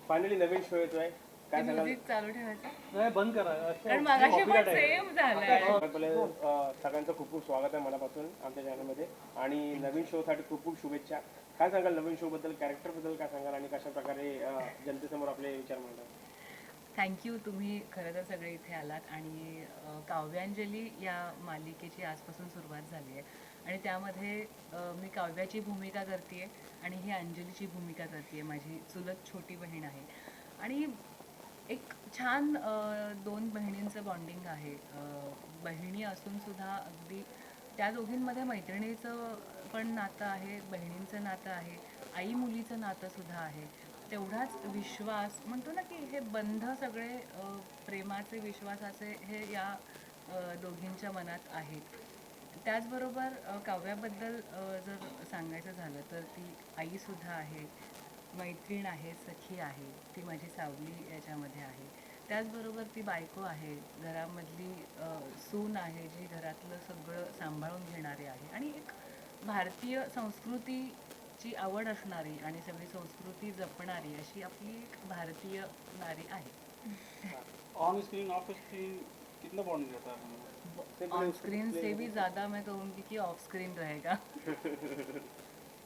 Finally नवीन show येतोय, काय सांगाल? म्युझिक चालू ठेवायचं नाही बंद करा कारण मगाशी पण सेम झालंय. पहिले सगळ्यांचं खूप खूप स्वागत आहे मनापासून आमच्या चॅनलमध्ये आणि नवीन शोसाठी खूप खूप शुभेच्छा. काय सांगाल नवीन शो बद्दल, कॅरेक्टर बद्दल काय सांगाल आणि कशा प्रकारे जनतेसमोर आपले विचार मांडतात? थँक्यू, तुम्ही खरं तर सगळे इथे आलात आणि काव्यांजली या मालिकेची आजपासून सुरुवात झाली आहे आणि त्यामध्ये मी काव्याची भूमिका करते आणि ही अंजलीची भूमिका करते. माझी चुलत छोटी बहीण आहे आणि एक छान दोन बहिणींचं बॉन्डिंग आहे. बहिणी असून सुद्धा अगदी त्या दोघींमध्ये मैत्रिणीचं पण नातं आहे, बहिणींचं नातं आहे, आई मुलीचं नातं सुद्धा आहे. तेवढाच विश्वास म्हणतो ना की हे बंध सगळे प्रेमाचे विश्वासाचे हे या दोघींच्या मनात आहेत. त्याचबरोबर काव्याबद्दल जर सांगायचं झालं तर ती आईसुद्धा आहे, मैत्रीण आहे, सखी आहे, ती माझी सावली याच्यामध्ये आहे. त्याचबरोबर ती बायको आहे, घरामधली सून आहे, जी घरातलं सगळं सांभाळून घेणारी आहे आणि एक भारतीय संस्कृतीची आवड असणारी आणि सगळी संस्कृती जपणारी अशी आपली एक भारतीय नारी आहे. ऑन स्क्रीन ऑफ स्क्रीन कितना बॉन्डिंग रहता है? ऑन स्क्रीन से भी ज़्यादा मैं कहूँगी कि ऑफ स्क्रीन रहेगा.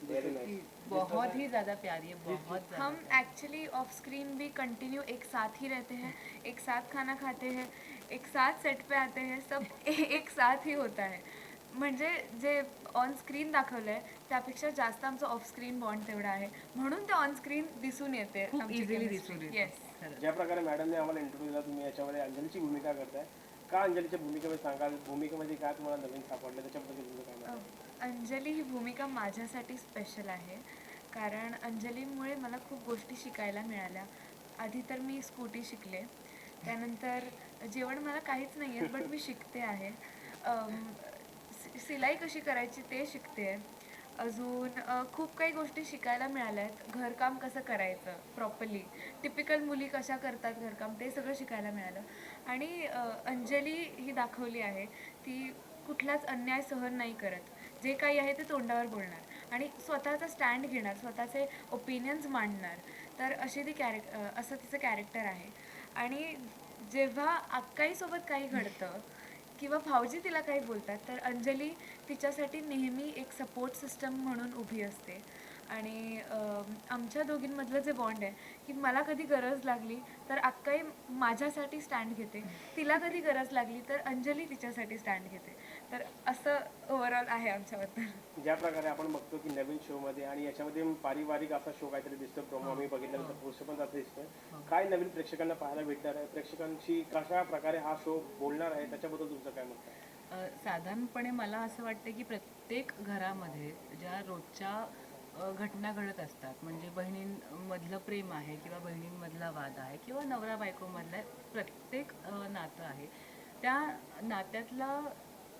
Very nice. बहुत ही ज़्यादा प्यारी है, बहुत ज़्यादा. हम एक्चुअली ऑफ स्क्रीन भी कंटिन्यू एक साथ ही रहते हैं, एक साथ खाना खाते हैं, एक साथ सेट पे आते हैं, सब एक साथ ही होता है. म्हणजे जे ऑन स्क्रीन दाखवलं आहे त्यापेक्षा जास्त आमचं ऑफ स्क्रीन बॉन्ड तेवढा आहे, म्हणून ते ऑन स्क्रीन दिसून येते. खूप इझिली दिसून येते. येस. खरंच. ज्या प्रकारे मॅडमने आम्हाला इंटरव्ह्यू दिला, तुम्ही याच्यामध्ये अंजलीची भूमिका करताय, का अंजलीच्या भूमिकेमध्ये सांगाल? भूमिकेमध्ये काय तुम्हाला नवीन सापडलं त्याच्याबद्दल तुमचं काय मत आहे? अंजली ही भूमिका माझ्यासाठी स्पेशल आहे, कारण अंजलीमुळे मला खूप गोष्टी शिकायला मिळाल्या. आधी तर मी स्कूटी शिकले, त्यानंतर जेवण मला काहीच नाही आहे बट मी शिकते आहे. सिलाई कशी करायची ते शिकते. अजून खूप काही गोष्टी शिकायला मिळाल्या आहेत. घरकाम कसं करायचं प्रॉपरली, टिपिकल मुली कशा करतात घरकाम, ते सगळं शिकायला मिळालं. आणि अंजली ही दाखवली आहे ती कुठलाच अन्याय सहन नाही करत. जे काही आहे ते तोंडावर बोलणार आणि स्वतःचा स्टँड घेणार, स्वतःचे ओपिनियन्स मांडणार. तर अशी ती असं तिचं कॅरेक्टर आहे. आणि जेव्हा अक्काईसोबत काही घडतं किंवा भाऊजी तिला काही बोलतात तर अंजली तिच्यासाठी नेहमी एक सपोर्ट सिस्टम म्हणून उभी असते. आणि आमच्या दोघींमधलं जे बॉन्ड आहे की मला कधी गरज लागली तर अक्काई माझ्यासाठी स्टँड घेते, तिला कधी गरज लागली तर अंजली तिच्यासाठी स्टँड घेते. तर असं ओव्हरऑल आहे आमच्याबद्दल. ज्या प्रकारे आपण बघतो की नवीन शोमध्ये आणि याच्यामध्ये पारिवारिक असा शो काहीतरी दिसतो, प्रोमो आम्ही बघितल्यानंतर पोस्ट पण जास्त दिसतोय, काय नवीन प्रेक्षकांना पाहायला भेटणार आहे, प्रेक्षकांशी कशा प्रकारे हा शो बोलणार आहे, त्याच्याबद्दल तुमचं काय मत आहे? साधारणपणे मला असं वाटतं की प्रत्येक घरामध्ये ज्या रोजच्या घटना घडत असतात, म्हणजे बहिणींमधलं प्रेम आहे किंवा बहिणींमधला वाद आहे किंवा नवरा बायकोमधलं प्रत्येक नातं आहे, त्या नात्यातला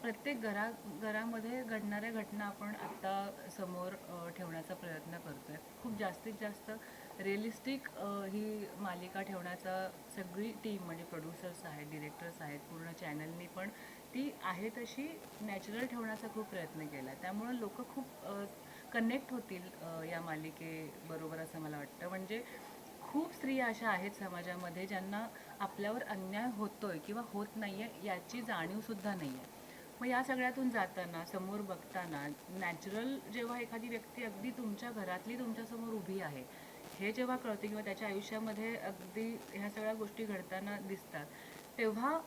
प्रत्येक घरामध्ये घडणाऱ्या घटना आपण आत्ता समोर ठेवण्याचा प्रयत्न करतो आहे. खूप जास्तीत जास्त रिअलिस्टिक ही मालिका ठेवण्याचा सगळी टीम म्हणजे प्रोड्युसर्स आहेत, डिरेक्टर्स आहेत, पूर्ण चॅनलनी पण ती आहे तशी नॅचरल ठेवण्याचा खूप प्रयत्न केला. त्यामुळं लोक खूप कनेक्ट होतील या मालिकेबरोबर असं मला वाटतं. म्हणजे खूप स्त्रिया अशा आहेत समाजामध्ये ज्यांना आपल्यावर अन्याय होतोय किंवा होत नाही आहे याची जाणीवसुद्धा नाही आहे. मग या सगळ्यातून जाताना, समोर बघताना नॅचरल जेव्हा एखादी व्यक्ती अगदी तुमच्या घरातली तुमच्यासमोर उभी आहे हे जेव्हा कळते किंवा त्याच्या आयुष्यामध्ये अगदी ह्या सगळ्या गोष्टी घडताना दिसतात, तेव्हा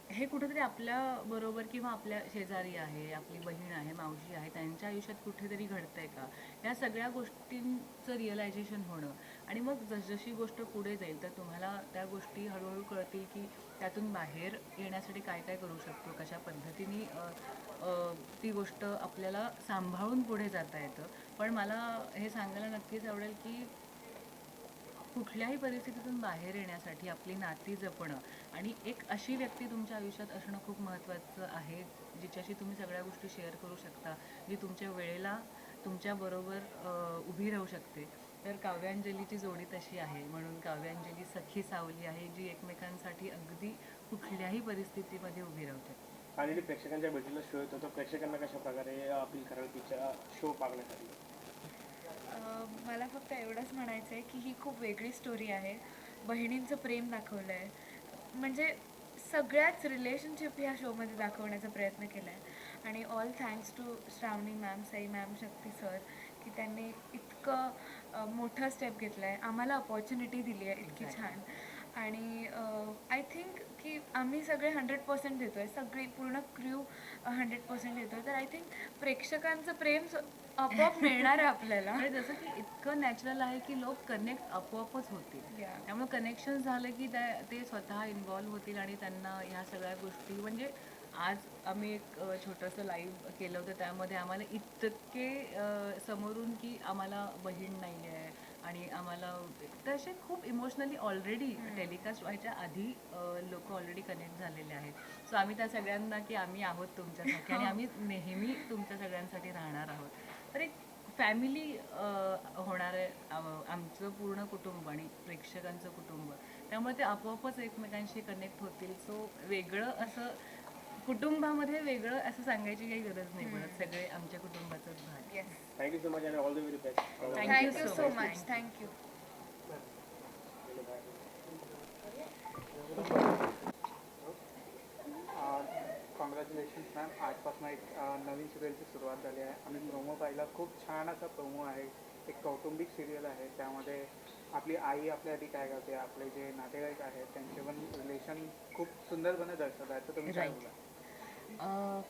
हे कुठेतरी आपल्याबरोबर किंवा आपल्या शेजारी आहे, आपली बहीण आहे, मावशी आहे, त्यांच्या आयुष्यात कुठेतरी घडतंय का, या सगळ्या गोष्टींचं रिअलायझेशन होणं आणि मग जसजशी गोष्ट पुढे जाईल तर तुम्हाला त्या गोष्टी हळूहळू कळतील की त्यातून बाहेर येण्यासाठी काय काय करू शकतो, कशा पद्धतीने ती गोष्ट आपल्याला सांभाळून पुढे जाता येतं. पण मला हे सांगायला नक्कीच आवडेल की कुठल्याही परिस्थितीतून बाहेर येण्यासाठी आपली नाती जपणं आणि एक अशी व्यक्ती तुमच्या आयुष्यात असणं खूप महत्त्वाचं आहे, जिच्याशी तुम्ही सगळ्या गोष्टी शेअर करू शकता, जी तुमच्या वेळेला तुमच्याबरोबर उभी राहू शकते. तर काव्यांजलीची जोडी तशी आहे, म्हणून काव्यांजली सखी सावली आहे, जी एकमेकांसाठी अगदी कुठल्याही परिस्थितीमध्ये उभी राहते. आणि प्रेक्षकांच्या भेटीला शो येतो, तर प्रेक्षकांना कशा प्रकारे अपील कराल तिच्या शो पाहण्यासाठी? मला फक्त एवढंच म्हणायचं आहे की ही खूप वेगळी स्टोरी आहे. बहिणींचं प्रेम दाखवलं आहे, म्हणजे सगळ्याच रिलेशनशिप ह्या शोमध्ये दाखवण्याचा प्रयत्न केला आहे. आणि all thanks to Shravani ma'am, Sai ma'am, Shakti sir, की त्यांनी इतकं मोठं स्टेप घेतलं आहे, आम्हाला अपॉर्च्युनिटी दिली आहे इतकी छान. आणि आय थिंक की आम्ही सगळे 100% देतो आहे, सगळी पूर्ण क्र्यू 100% देतो आहे. तर आय थिंक प्रेक्षकांचं प्रेम आपोआप मिळणार आहे आपल्याला. आणि जसं की इतकं नॅचरल आहे की लोक कनेक्ट आपोआपच होतील. Yeah. त्यामुळे कनेक्शन झालं की ते स्वतः इन्व्हॉल्व्ह होतील आणि त्यांना ह्या सगळ्या गोष्टी म्हणजे आज आम्ही एक छोटंसं लाईव्ह केलं होतं, त्यामध्ये आम्हाला इतके समोरून की आम्हाला बहीण नाही आहे आणि आम्हाला तसे खूप इमोशनली ऑलरेडी टेलिकास्ट व्हायच्या आधी लोक ऑलरेडी कनेक्ट झालेले आहेत. सो आम्ही त्या सगळ्यांना की आम्ही आहोत तुमच्यासाठी आणि आम्ही नेहमी तुमच्या सगळ्यांसाठी राहणार आहोत. तर एक फॅमिली होणार आहे आमचं पूर्ण कुटुंब आणि प्रेक्षकांचं कुटुंब, त्यामुळे ते आपोआपच एकमेकांशी कनेक्ट होतील. सो वेगळं असं कुटुंबामध्ये वेगळं असं सांगायची काही गरज नाही पडत, सगळे आमच्या कुटुंबाचाच भाग. येस, थँक्यू सो मच आणि all the very best. Thank you so much. Thank you. Congratulations ma'am. आजपासून एक नवीन सिरियलची सुरुवात झाली आहे. आम्ही प्रोमो पाहिला, खूप छान असा प्रोमो आहे. एक कौटुंबिक सिरियल आहे, त्यामध्ये आपली आई आपल्यासाठी काय करते, आपले जे नातेवाईक आहेत त्यांचे पण रिलेशन खूप सुंदरपणे दर्शवत आहे. तर तुम्ही काय Right. बोला?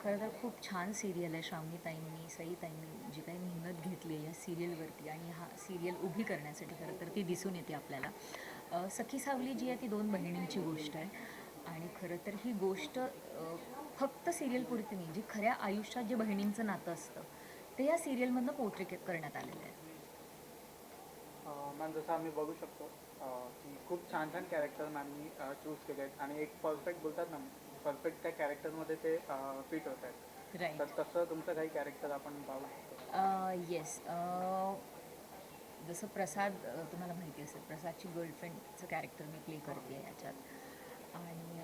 खरं तर खूप छान सिरियल आहे. श्रावणीताईंनी, सईताईंनी जी काही मेहनत घेतली आहे या सिरियलवरती आणि हा सिरियल उभी करण्यासाठी खरं तर ती दिसून येते आपल्याला. सखी सावली जी आहे ती दोन बहिणींची गोष्ट आहे आणि खरं तर ही गोष्ट फक्त सिरियलपुरती नाही, जी खऱ्या आयुष्यात जे बहिणींचं नातं असतं ते या सिरियलमधनं पोर्ट्रेट करण्यात आलेलं आहे. मॅम, जसं आम्ही बघू शकतो की खूप छान छान कॅरेक्टर मॅमनी चूज केले आहेत आणि एक परफेक्ट बोलतात ना, परफेक्ट त्या कॅरेक्टरमध्ये ते फिट होत आहेत. राईट. तर तसं तुमचं काही कॅरेक्टर आपण पाहू शकतो. येस. जसं प्रसाद, तुम्हाला माहिती असेल प्रसादची गर्लफ्रेंडचं कॅरेक्टर मी प्ले करते आहे याच्यात. आणि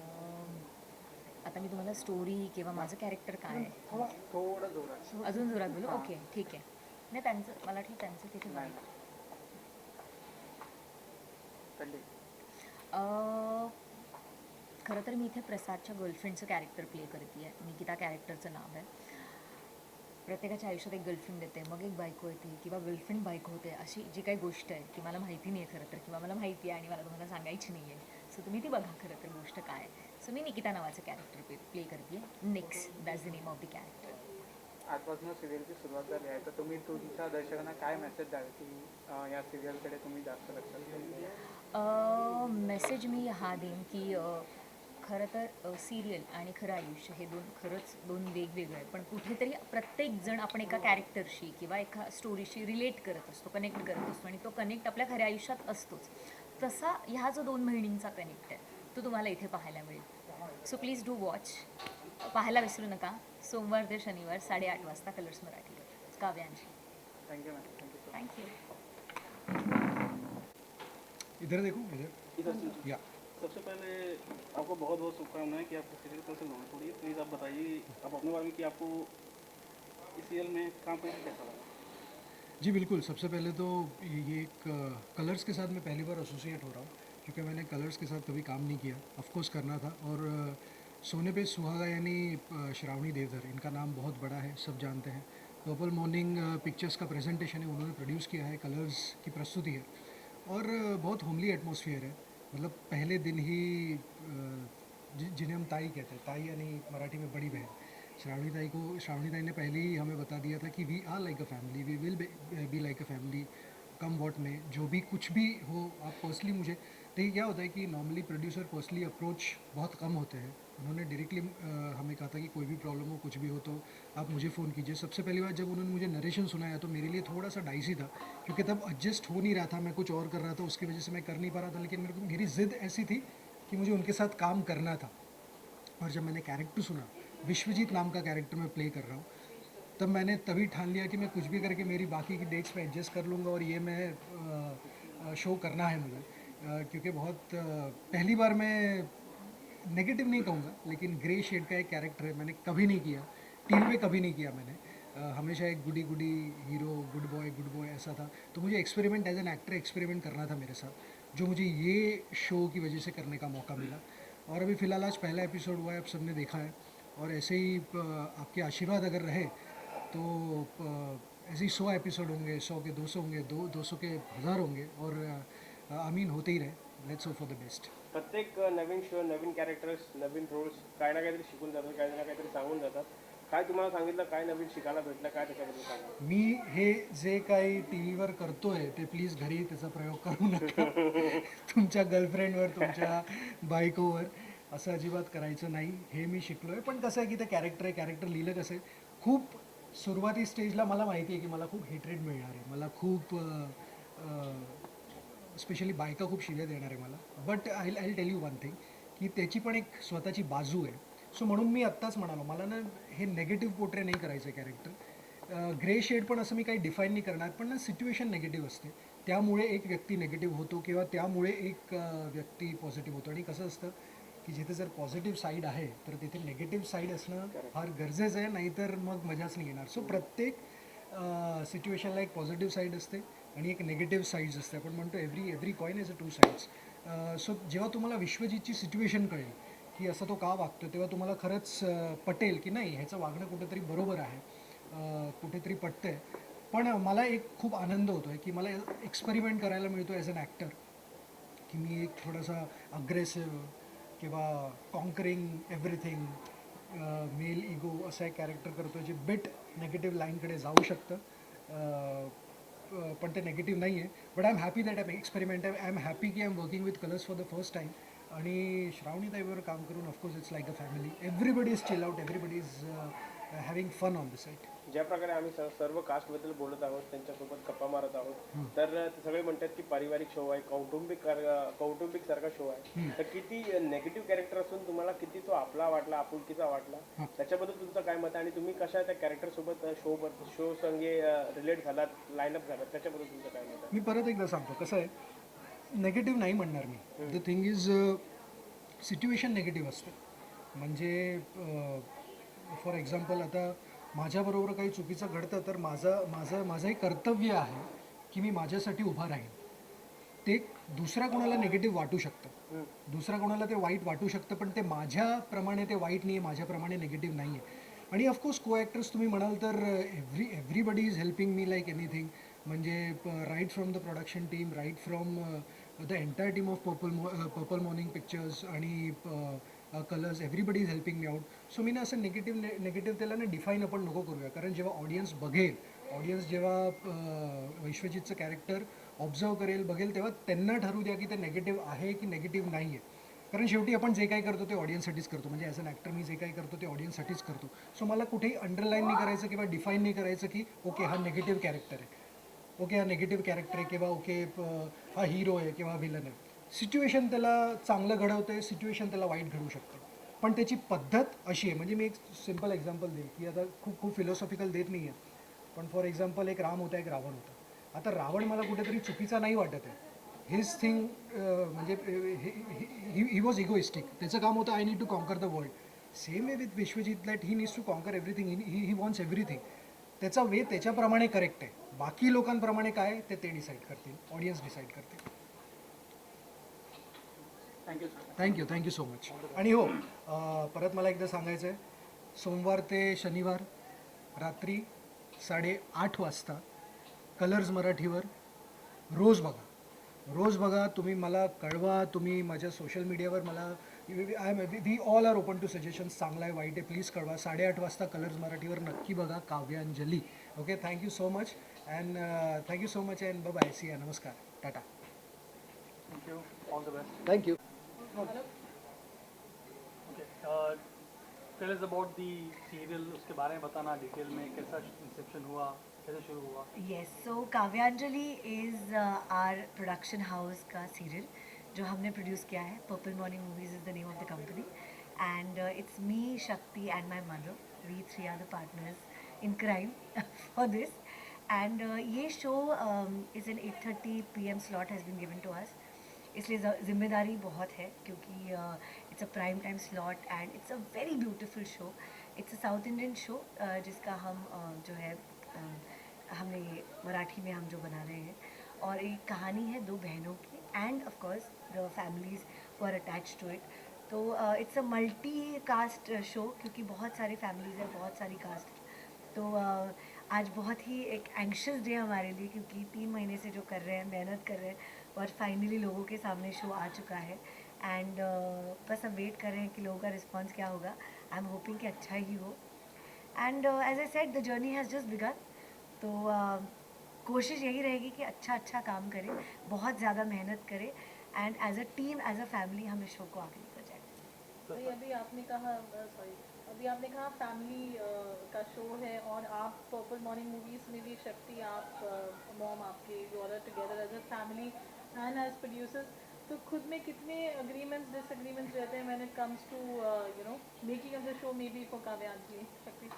आता मी तुम्हाला स्टोरी किंवा माझं कॅरेक्टर काय आहे थोडं जोरात. अजून जोरात बोलू? हां. ओके, ठीक आहे. नाही, त्यांचं मला वाटलं त्यांचं तिथे नाही, नाही. कंटिन्यू. खरं तर मी इथे प्रसादच्या गर्लफ्रेंडचं कॅरेक्टर प्ले करते आहे. निकिता कॅरेक्टरचं नाव आहे. प्रत्येकाच्या आयुष्यात एक गर्लफ्रेंड येते, मग एक बायको येते किंवा गर्लफ्रेंड बायको होते. अशी जी काही गोष्ट आहे ती मला माहिती नाही आहे खरं तर, किंवा मला माहिती आहे आणि मला तुम्हाला सांगायची नाही आहे. सो तुम्ही ती बघा खरं तर गोष्ट काय आहे. सो मी निकिता नावाचं कॅरेक्टर प्ले करते आहे. Next, that's the name of the character. आजपासून सिरियलची सुरुवात झाली आहे, तर तुम्ही तुमच्या दर्शकांना काय मेसेज द्याल की या सिरियलकडे तुम्ही जास्त लक्ष द्या? मेसेज मी हा देईन की खरं तर सिरियल आणि खरं आयुष्य हे खरंच दोन वेगवेगळं आहे, पण कुठेतरी प्रत्येकजण आपण एका कॅरेक्टरशी किंवा एका स्टोरीशी रिलेट करत असतो, कनेक्ट करत असतो आणि तो कनेक्ट आपल्या खऱ्या आयुष्यात असतोच. तसा ह्या जो दोन बहिणींचा कनेक्ट आहे तो तुम्हाला इथे पाहायला मिळेल. So please do watch. पाहायला विसरू नका. सोमवार ते शनिवार 8:30 वाजता कलर्स मराठीवर. Kavyanshi. Thank you ma'am. Thank you. Thank you. इधर देखो, इधर या. सबसे पहले आपको बहुत बहुत शुभकामनाएं कि आपको सीरियल कल से लॉन्च हो रही है. प्लीज़ आप बताइए आप अपने बारे में कि आपको इस सीरियल में काम करके कैसा लगा? जी बिल्कुल. सबसे पहले तो ये एक कलर्स के साथ मैं पहली बार एसोसिएट हो रहा हूँ, क्योंकि मैंने कलर्स के साथ कभी काम नहीं किया. ऑफ कोर्स करना था. और सोने पे सुहागा यानी श्रावणी देवधर, इनका नाम बहुत बड़ा है, सब जानते हैं. पर्पल मॉर्निंग पिक्चर्स का प्रेजेंटेशन है, उन्होंने प्रोड्यूस किया है. कलर्स की प्रस्तुति है और बहुत होमली एटमॉस्फेयर है. मतलब पहले दिन ही जिन्हें हम ताई कहते हैं, ताई यानी मराठी में बड़ी बहन, श्रावणी ताई ने पहले ही हमें बता दिया था कि we are like a family, we will be like a family come what may. जो भी कुछ भी हो आप पर्सनली मुझे, देखिए क्या होता है कि नॉर्मली प्रोड्यूसर पर्सनली अप्रोच बहुत कम होते हैं. उन्होंने डायरेक्टली हमें कहा था कि कोई भी प्रॉब्लम हो, कुछ भी हो तो आप मुझे फ़ोन कीजिए. सबसे पहली बार जब उन्होंने मुझे नरेशन सुनाया तो मेरे लिए थोड़ा सा डाइसी था, क्योंकि तब एडजस्ट हो नहीं रहा था. मैं कुछ और कर रहा था, उसकी वजह से मैं कर नहीं पा रहा था. लेकिन मेरी ज़िद ऐसी थी कि मुझे उनके साथ काम करना था. और जब मैंने कैरेक्टर सुना, विश्वजीत नाम का कैरेक्टर मैं प्ले कर रहा हूँ, तब मैंने तभी ठान लिया कि मैं कुछ भी करके मेरी बाकी की डेट्स में एडजस्ट कर लूँगा और ये मैं शो करना है मुझे. क्योंकि बहुत पहली बार मैं नेगेटिव नहीं कहूँगा, लेकिन ग्रे शेड का एक कैरेक्टर है, मैंने कभी नहीं किया, टीवी पे कभी नहीं किया मैंने. हमेशा एक गुडी गुडी हीरो, गुड बॉय ऐसा था. तो मुझे experiment as an actor experiment करना था मेरे साथ, जो मुझे ये शो की वजह से करने का मौका मिला. और अभी फ़िलहाल आज पहला एपिसोड हुआ है, आप सबने देखा है. और ऐसे ही आपके आशीर्वाद अगर रहे तो ऐसे ही 100 एपिसोड होंगे, 100 के 200 होंगे, 200 के 1000 होंगे, और आमीन होते ही रहे. Let's hope for the best. प्रत्येक नवीन शो, नवीन कॅरेक्टर्स, नवीन रोल्स काही ना काहीतरी शिकून जातात, काही ना काहीतरी सांगून जातात. काय तुम्हाला सांगितलं, काय नवीन शिकायला भेटलं, काय त्याच्याबद्दल सांगा? मी हे जे काही टी व्हीवर करतोय ते प्लीज घरी त्याचा प्रयोग करू नका. तुमच्या गर्लफ्रेंडवर, तुमच्या बायकोवर असं अजिबात करायचं नाही. हे मी शिकलोय. पण कसं आहे की ते कॅरेक्टर लिहिलं कसं आहे, खूप सुरुवाती स्टेजला मला माहिती आहे की मला खूप हेट्रेड मिळणार आहे, मला खूप स्पेशली बायका खूप शिव्या देणार आहे मला. But I tell you one thing, की त्याची पण एक स्वतःची बाजू आहे. सो म्हणून मी आत्ताच म्हणालो, मला ना हे नेगेटिव्ह पोर्ट्रे नाही करायचं आहे कॅरेक्टर. ग्रे शेड पण असं मी काही डिफाईन नाही करणार, पण ना सिच्युएशन नेगेटिव्ह असते, त्यामुळे एक व्यक्ती नेगेटिव्ह होतो किंवा त्यामुळे एक व्यक्ती पॉझिटिव्ह होतो. आणि कसं असतं की जिथे जर पॉझिटिव्ह साईड आहे तर तिथे नेगेटिव्ह साईड असणं फार गरजेचं आहे, नाहीतर मग मजाच नाही येणार. सो प्रत्येक सिच्युएशनला एक पॉझिटिव्ह साईड असते आणि एक नेगेटिव्ह साईड्स असते. आपण म्हणतो every coin is a 2 sides. So जेव्हा तुम्हाला विश्वजितची सिच्युएशन कळेल की असं तो का वागतो, तेव्हा तुम्हाला खरंच पटेल की नाही, ह्याचं वागणं कुठेतरी बरोबर आहे, कुठेतरी पटतं आहे. पण मला एक खूप आनंद होतो आहे की मला एक्सपेरिमेंट करायला मिळतो ॲज अन ॲक्टर, की मी एक थोडासा अग्रेसिव्ह किंवा कॉन्करिंग एव्हरीथिंग, मेल इगो असा एक कॅरेक्टर करतो जे बिट नेगेटिव्ह लाईनकडे जाऊ शकतं. पण ते नेगेटिव्ह नाही आहे. But I am happy that I experiment. I am happy की I am working with Colors for the first time. आणि श्रावणीताईवर काम करून of course it's like a family. Everybody is chill out, everybody is having fun on the set. ज्या प्रकारे आम्ही सर्व कास्टबद्दल बोलत आहोत, त्यांच्यासोबत गप्पा मारत आहोत, तर ते सगळे म्हणतात की पारिवारिक शो आहे, कौटुंबिक सारखा शो आहे. तर किती नेगेटिव्ह कॅरेक्टर असून तुम्हाला किती तो आपला वाटला, आपुलकीचा वाटला, त्याच्याबद्दल तुमचं काय मत आहे? आणि तुम्ही कशा त्या कॅरेक्टरसोबत शो संगे रिलेट झालात, लाईनअप झालात, त्याच्याबद्दल तुमचं काय मत आहे? मी परत एकदा सांगतो, कसं आहे, नेगेटिव्ह नाही म्हणणार मी. The thing is situation negative असते. म्हणजे फॉर एक्झाम्पल आता माझ्याबरोबर काही चुकीचं घडतं तर माझं एक कर्तव्य आहे की मी माझ्यासाठी उभा राहीन. ते दुसऱ्या कोणाला निगेटिव्ह वाटू शकतं, दुसऱ्या कोणाला ते वाईट वाटू शकतं, पण ते माझ्याप्रमाणे ते वाईट नाही आहे, माझ्याप्रमाणे निगेटिव्ह नाही आहे. आणि ऑफकोर्स को ॲक्टर्स तुम्ही म्हणाल तर everybody is helping me like anything. म्हणजे right from the production team, right from the entire team of Purple Morning Pictures आणि Colors, everybody is helping me out. So मी ना असं नेगेटिव्ह त्याला ना डिफाईन आपण नको करूया. कारण जेव्हा ऑडियन्स बघेल, ऑडियन्स जेव्हा विश्वजितचं कॅरेक्टर ऑब्झर्व करेल, बघेल, तेव्हा त्यांना ठरवू द्या की ते नेगेटिव्ह आहे की नेगेटिव्ह नाही आहे. कारण शेवटी आपण जे काही करतो ते ऑडियन्ससाठीच करतो. म्हणजे ॲज अन ॲक्टर मी जे काही करतो ते ऑडियन्ससाठीच करतो. सो मला कुठेही अंडरलाईन नाही करायचं किंवा डिफाईन नाही करायचं की ओके हा नेगेटिव्ह कॅरेक्टर आहे, ओके हा नेगेटिव्ह कॅरेक्टर आहे, किंवा ओके हा हिरो आहे किंवा विलन आहे. सिच्युएशन त्याला चांगलं घडवतं आहे, सिच्युएशन त्याला वाईट घडवू शकतं, पण त्याची पद्धत अशी आहे. म्हणजे मी एक सिम्पल एक्झाम्पल देईल की आता खूप फिलॉसॉफिकल देत नाही आहे, पण फॉर एक्झाम्पल एक राम होता, एक रावण होता. आता रावण मला कुठेतरी चुकीचा नाही वाटत आहे. हिज थिंग म्हणजे ही वॉज इगोइस्टिक. त्याचं काम होतं I need to conquer the world. Same way with Vishwajit, that he needs to conquer everything, he wants everything. त्याचा वे त्याच्याप्रमाणे करेक्ट आहे. बाकी लोकांप्रमाणे काय ते डिसाईड करतील, ऑडियन्स डिसाईड करतील. Thank you so much. आणि हो, परत मला एकदा सांगायचं आहे, सोमवार ते शनिवार रात्री 8:30 वाजता कलर्स मराठीवर रोज बघा. तुम्ही मला कळवा, तुम्ही माझ्या सोशल मीडियावर मला we all are open to suggestions. चांगला आहे, वाईट आहे, प्लीज कळवा. 8:30 वाजता कलर्स मराठीवर नक्की बघा, Kavyanjali. Okay, thank you so much and bye. See ya. नमस्कार, टाटा. Thank you, all the best. Thank you. Okay, tell us about the serial, उसके बारे में बताना डिटेल में, कैसा इंसेप्शन हुआ, कैसे शुरू हुआ? Yes, so Kavyanjali is our production house का सीरियल जो हमने प्रोड्यूस किया है. Purple Morning Movies is the name of the company and it's me, Shakti and my mother. We 3 are the partners in crime for this. And ये show is an 8:30 PM slot has been given to us. इसलिए जिम्मेदारी बहुत है क्योंकि it's a prime time slot and it's a very beautiful show. It's a south Indian show जिसका हम जो है हमने मराठी में हम जो बना रहे हैं, और एक कहानी है दो बहनों की and of course the families who are attached to it. तो it's a multi cast show, क्योंकि बहुत सारी फैमिलीज हैं, बहुत सारी कास्ट। तो आज बहुत ही एक एंक्शस डे हमारे लिए, क्योंकि 3 महीने से जो कर रहे हैं, मेहनत कर रहे हैं, और फाइनली लोगों के सामने शो आ चुका है। एंड बस अब वेट कर रहे हैं कि लोगों का रिस्पॉन्स क्या होगा। आई एम होपिंग कि अच्छा ही हो। And as I said, the journey has just begun. तो कोशिश यही रहेगी कि अच्छा अच्छा काम करें, बहुत ज़्यादा मेहनत करें, and as a team, as a family हम इस शो को आगे लेकर जाएं। भाई अभी आपने कहा अभी आपने कहा फैमिली का शो है, और आप पर्पल मॉर्निंग मूवीज़ में भी शक्ति, आप मॉम आपके, you are together as a family and as producers, तो खुद में कितने अग्रीमेंट्स डिसएग्रीमेंट्स रहते हैं when it comes to making of the show, maybe for Kavyanjali? Shakti?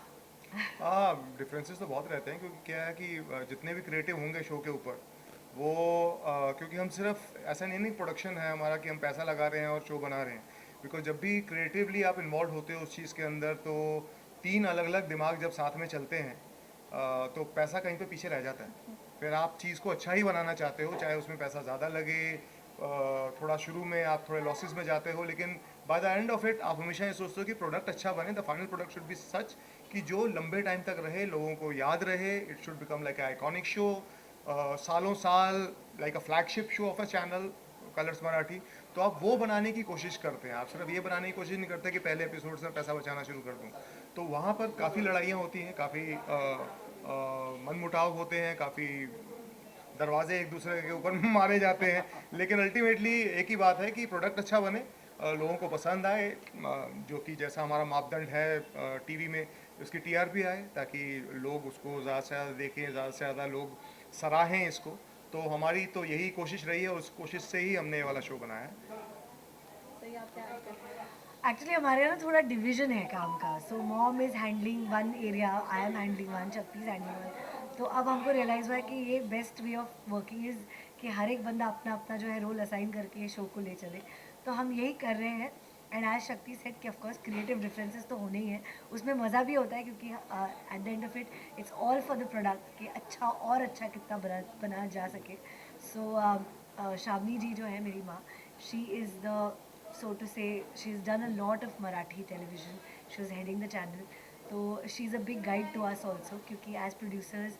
हाँ, डिफरेंसेस तो बहुत रहते हैं, क्योंकि क्या है कि जितने भी क्रिएटिव होंगे शो के ऊपर वो क्योंकि हम सिर्फ ऐसा नहीं प्रोडक्शन है हमारा कि हम पैसा लगा रहे हैं और शो बना रहे हैं। बिकॉज जब भी क्रिएटिवली आप इन्वॉल्व होते हो उस चीज़ के अंदर, तो 3 अलग अलग दिमाग जब साथ में चलते हैं तो पैसा कहीं पे पीछे रह जाता है। फिर आप चीज़ को अच्छा ही बनाना चाहते हो, चाहे उसमें पैसा ज़्यादा लगे, थोड़ा शुरू में आप थोड़े लॉसेस में जाते हो, लेकिन by the end of it आप हमेशा ये सोचते हो कि प्रोडक्ट अच्छा बने। The final product should be such कि जो लंबे टाइम तक रहे, लोगों को याद रहे। It should become like iconic show, सालों साल, like a flagship show of a channel Colors Marathi. तो आप वो बनाने की कोशिश करते हैं, आप सिर्फ ये बनाने की कोशिश नहीं करते कि पहले एपिसोड से पैसा बचाना शुरू कर दूँ। तो वहाँ पर काफ़ी लड़ाइयाँ होती हैं, काफ़ी मनमुटाव होते हैं, काफ़ी दरवाजे एक दूसरे के ऊपर मारे जाते हैं, लेकिन अल्टीमेटली एक ही बात है कि प्रोडक्ट अच्छा बने, लोगों को पसंद आए, जो कि जैसा हमारा मापदंड है टीवी में, उसकी टीआरपी आए, ताकि लोग उसको ज़्यादा से ज़्यादा देखें, ज़्यादा से ज़्यादा लोग सराहें इसको। तो हमारी तो यही कोशिश रही है, उस कोशिश से ही हमने ये वाला शो बनाया है। सही, आप क्या कहते हैं? एक्चुअली हमारे यहाँ ना थोड़ा डिवीजन है काम का। So mom is handling one area, I am handling one, शक्ति इज़ हैंडलिंग वन। तो अब हमको रियलाइज़ हुआ है कि ये best way of working is कि हर एक बंदा अपना अपना जो है रोल असाइन करके ये शो को ले चले। तो हम यही कर रहे हैं। एंड एज शक्ति सेट कि ऑफकोर्स क्रिएटिव डिफरेंसेस तो होने ही हैं, उसमें मज़ा भी होता है, क्योंकि at the end of it it's all for the product कि अच्छा और अच्छा कितना बनाया जा सके। सो शावनी जी जो है मेरी माँ, she is the, so to say, she's done a lot of Marathi television. She was heading the channel. So she's a big guide to us also, क्योंकि as producers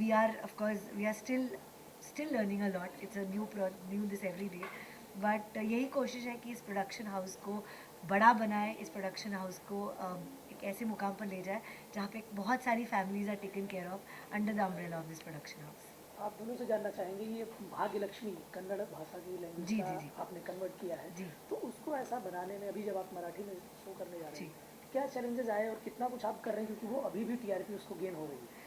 we are, of course, we are still learning a lot. It's a new this every day. But यही कोशिश है कि इस production house को बड़ा बनाए, इस production house को एक ऐसे मुकाम पर ले जाए जहाँ पे बहुत सारी families are taken care of under the umbrella of this production house. आप दोनों से जानना चाहेंगे, ये भाग्य लक्ष्मी कन्नड़ भाषा की लैंग्वेज जी, का जी, जी। आपने कन्वर्ट किया है, जी। तो उसको ऐसा बनाने में अभी जब आप मराठी में शो करने जा रहे जी। हैं, क्या चैलेंजेस आए और कितना कुछ आप कर रहे हैं, क्योंकि वो अभी भी टीआरपी उसको गेन हो रही है?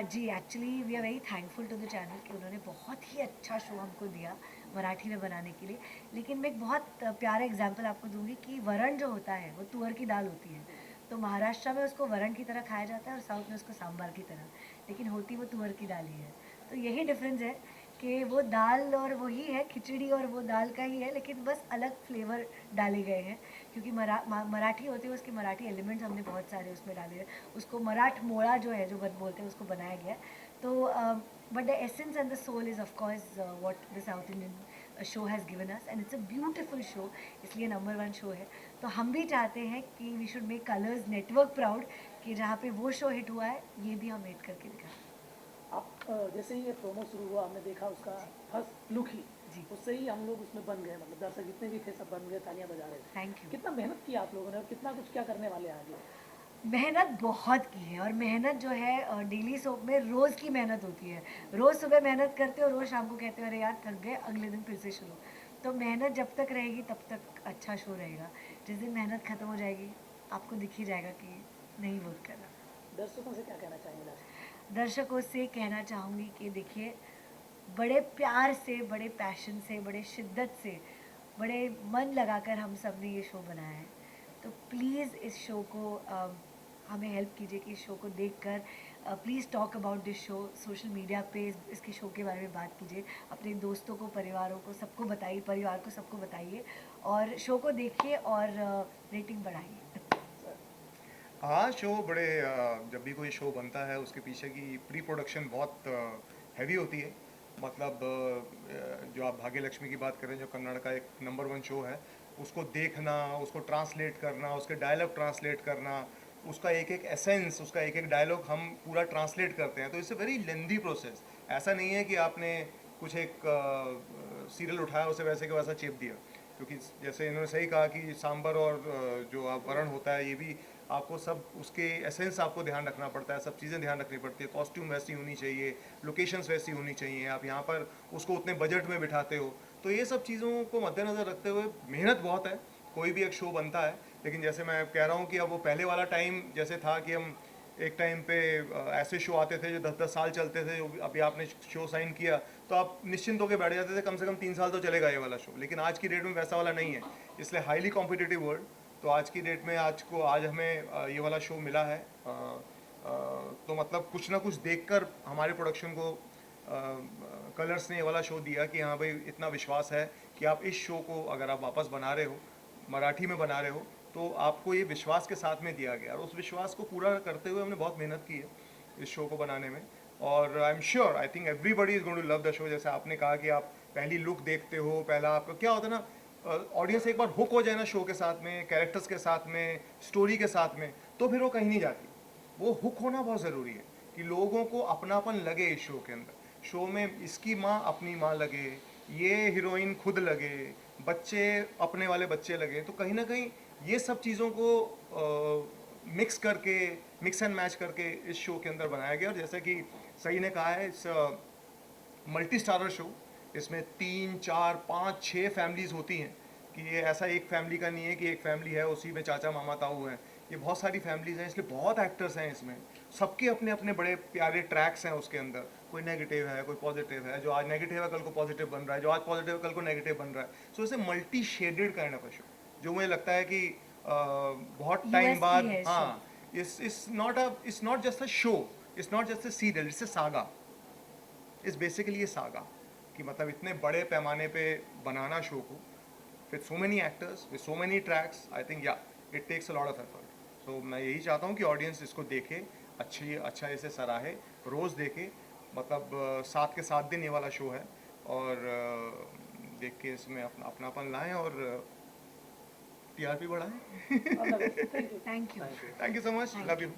जी, actually we are very thankful to the channel कि उन्होंने बहुत ही अच्छा शो हमको दिया मराठी में बनाने के लिए। लेकिन मैं एक बहुत प्यारा एग्जांपल आपको दूंगी कि वरण जो होता है वो तुअर की दाल होती है। तो महाराष्ट्र में उसको वरण की तरह खाया जाता है और साउथ में उसको सांभर की तरह, लेकिन होती वो तुअर की दाल ही है। तो यही डिफरेंस है कि वो दाल और वही है, खिचड़ी और वो दाल का ही है, लेकिन बस अलग फ्लेवर डाले गए हैं, क्योंकि मराठी होती है, उसके मराठी एलिमेंट्स हमने बहुत सारे उसमें डाले हैं। उसको मराठ मोड़ा जो है, जो बोलते हैं, उसको बनाया गया है। तो but the essence and the soul is of course what the South Indian show has given us, and it's a beautiful show, इसलिए नंबर 1 शो है। तो हम भी चाहते हैं कि we should make Colors Network proud, कि जहाँ पे वो शो हिट हुआ है, ये भी हम हिट करके दिखाएं। आप जैसे ही ये प्रोमो शुरू हुआ, हमने देखा उसका फर्स्ट लुक ही, जी। उससे ही हम लोग उसमें बन गए, मतलब दर्शक जितने भी थे सब बन गए, तालियां बजा रहे थे। Thank you. कितना मेहनत की आप लोगों ने और कितना कुछ क्या करने वाले हैं आगे? मेहनत बहुत की है, और मेहनत जो है डेली सोप में रोज़ की मेहनत होती है। रोज़ सुबह मेहनत करते हो, रोज़ शाम को कहते हो अरे यार थक गए, अगले दिन फिर से शुरू। तो मेहनत जब तक रहेगी तब तक अच्छा शो रहेगा। जिस दिन मेहनत ख़त्म हो जाएगी, आपको दिख ही जाएगा कि नहीं वर्क कर रहा। दर्शकों से क्या कहना चाहेंगे लास्ट? दर्शकों से कहना चाहूँगी कि देखिए, बड़े प्यार से, बड़े पैशन से, बड़े शिद्दत से, बड़े मन लगाकर हम सब ने ये शो बनाया है। तो प्लीज़ इस शो को हमें हेल्प कीजिए कि इस शो को देखकर please talk about this show social media पे, इसके शो के बारे में बात कीजिए, अपने दोस्तों को, परिवारों को, सबको बताइए, परिवार को सबको बताइए, और शो को देखिए और रेटिंग बढ़ाइए। हाँ शो बड़े जब भी कोई शो बनता है उसके पीछे की प्री प्रोडक्शन बहुत हैवी होती है। मतलब जो आप भाग्य लक्ष्मी की बात करें, जो कन्नड़ का एक नंबर 1 शो है, उसको देखना, उसको ट्रांसलेट करना, उसके डायलॉग ट्रांसलेट करना, उसका एक एक एसेंस, उसका एक एक डायलॉग हम पूरा ट्रांसलेट करते हैं, तो it's a very lengthy process. ऐसा नहीं है कि आपने कुछ एक सीरियल उठाया उसे वैसे के वैसा चेप दिया, क्योंकि जैसे इन्होंने सही कहा कि सांबर और जो आप वरण होता है, ये भी आपको सब उसके एसेंस आपको ध्यान रखना पड़ता है, सब चीज़ें ध्यान रखनी पड़ती है। कॉस्ट्यूम वैसी होनी चाहिए, लोकेशंस वैसी होनी चाहिए, आप यहाँ पर उसको उतने बजट में बिठाते हो, तो ये सब चीज़ों को मद्देनज़र रखते हुए मेहनत बहुत है, कोई भी एक शो बनता है। लेकिन जैसे मैं कह रहा हूँ कि अब वो पहले वाला टाइम जैसे था कि हम एक टाइम पे ऐसे शो आते थे जो 10-10 साल चलते थे। अभी आपने शो साइन किया तो आप निश्चिंत होकर बैठ जाते थे, कम से कम 3 साल तो चलेगा ये वाला शो। लेकिन आज की डेट में वैसा वाला नहीं है, इसलिए हाईली कॉम्पिटिटिव वर्ल्ड, तो आज की डेट में आज हमें ये वाला शो मिला है। तो मतलब कुछ ना कुछ देखकर हमारे प्रोडक्शन को कलर्स ने ये वाला शो दिया कि हाँ भाई, इतना विश्वास है कि आप इस शो को अगर आप वापस बना रहे हो, मराठी में बना रहे हो, तो आपको ये विश्वास के साथ में दिया गया, और उस विश्वास को पूरा करते हुए हमने बहुत मेहनत की है इस शो को बनाने में। और I am sure, I think everybody is going to love the show. जैसे आपने कहा कि आप पहली लुक देखते हो, पहला आपका क्या होता है ना, ऑडियंस एक बार हुक हो जाए ना शो के साथ में, कैरेक्टर्स के साथ में, स्टोरी के साथ में, तो फिर वो कहीं नहीं जाती। वो हुक होना बहुत ज़रूरी है कि लोगों को अपनापन लगे इस शो के अंदर। शो में इसकी माँ अपनी माँ लगे, ये हीरोइन खुद लगे, बच्चे अपने वाले बच्चे लगे, तो कहीं ना कहीं ये सब चीज़ों को मिक्स एंड मैच करके इस शो के अंदर बनाया गया। और जैसा कि सही ने कहा है, इस मल्टी स्टारर शो, इसमें 3, 4, 5, 6 फैमिलीज़ होती हैं, कि ये ऐसा एक फैमिली का नहीं है कि एक फैमिली है उसी में चाचा मामा ताऊ हैं, ये बहुत सारी फैमिलीज़ हैं, इसलिए बहुत एक्टर्स हैं इसमें, सबके अपने अपने बड़े प्यारे ट्रैक्स हैं उसके अंदर। कोई नेगेटिव है, कोई पॉजिटिव है, जो आज नेगेटिव है कल को पॉजिटिव बन रहा है, जो आज पॉजिटिव है कल को नेगेटिव बन रहा है। सो इसे multi shaded kind of a show, जो मुझे लगता है कि बहुत टाइम USP बाद, है हाँ, it's not just a show, it's not just a serial, it's a सागा। इस बेसिकली ये सागा कि मतलब इतने बड़े पैमाने पे बनाना शो को, with so many actors, with so many tracks, I think या it takes a lot of effort. So मैं यही चाहता हूँ कि ऑडियंस इसको देखे, अच्छा इसे सराहे, रोज़ देखे। मतलब 7 के 7 दिन ये वाला शो है, और देख के इसमें अपनापन लाएं और टीआरपी बढ़ाएं। Thank you so much, love you.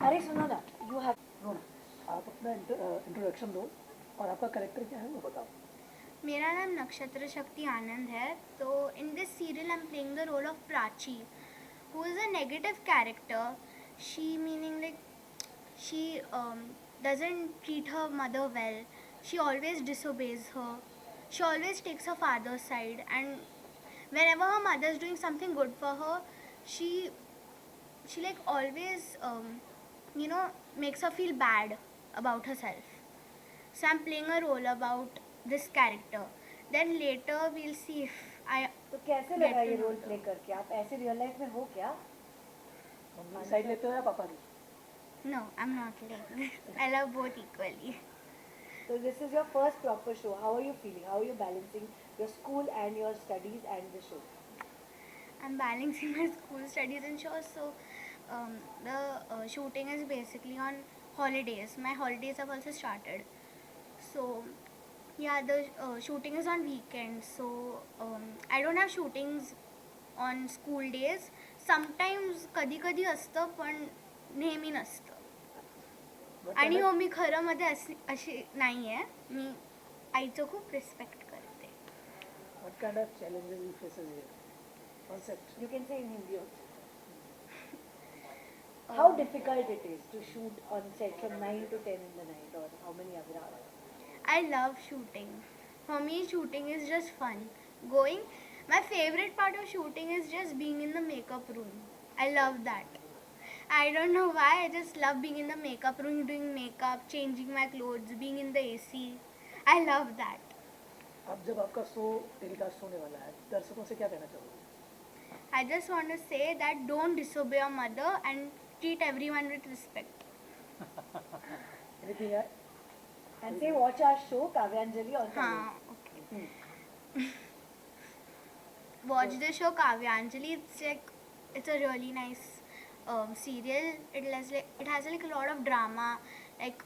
अरे सुनो ना, यू हैव रोना, आप अपना इंट्रोडक्शन दो और आपका कैरेक्टर क्या है वो बताओ। मेरा नाम नक्षत्र शक्ति आनंद है। तो in this serial I am playing the role of Prachi, who is a negative character. She meaning like she doesn't treat her mother well. She always disobeys her. She always takes her father's side, and whenever her mother is doing something good for her, she like always makes her feel bad about herself. So I'm playing a role about this character. Then later we'll see if I तो कैसे लगा ये role play करके? आप ऐसे real life में हो क्या? मम्मी की साइड लेते हो या पापा की? No, I'm not like this. I love both equally. So this is your first proper show. How are you feeling? How are you balancing your school and your studies and the show? I'm balancing my school studies and shows. So the shooting is basically on holidays. My holidays have also started. So yeah, the shooting is on weekends. So I don't have shootings on school days. Sometimes कधी कधी असतं, पण नेहमी नसतं. आणि हो, मी खरं मध्ये अशी नाही आहे. मी आईचं खूप रिस्पेक्ट करते. What kind of challenges you faces here on set? You can say in Hindi also. How difficult it is to shoot on set from 9 to 10 in the night, or how many other hours? I love shooting. For me, shooting is just fun. My favorite part of shooting is just being in the makeup room. I love that. I don't know why, I just love being in the makeup room, doing makeup, changing my clothes, being in the AC. I love that. अब जब आपका show telecast होने वाला है, दर्शकों से क्या कहना चाहोगे? I just want to say that don't disobey your mother and treat everyone with respect. Anything else? And say watch our show Kavyanjali on Sunday. Okay. Watch the show Kavyanjali. It's a really nice serial, it has like a lot of drama, like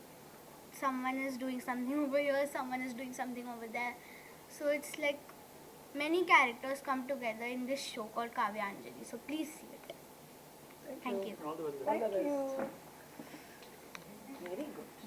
someone is doing something over here, someone is doing something over there. So it's like many characters come together in this show called Kavya Anjali. So please see it. Thank you. All the best. All the best. Very good.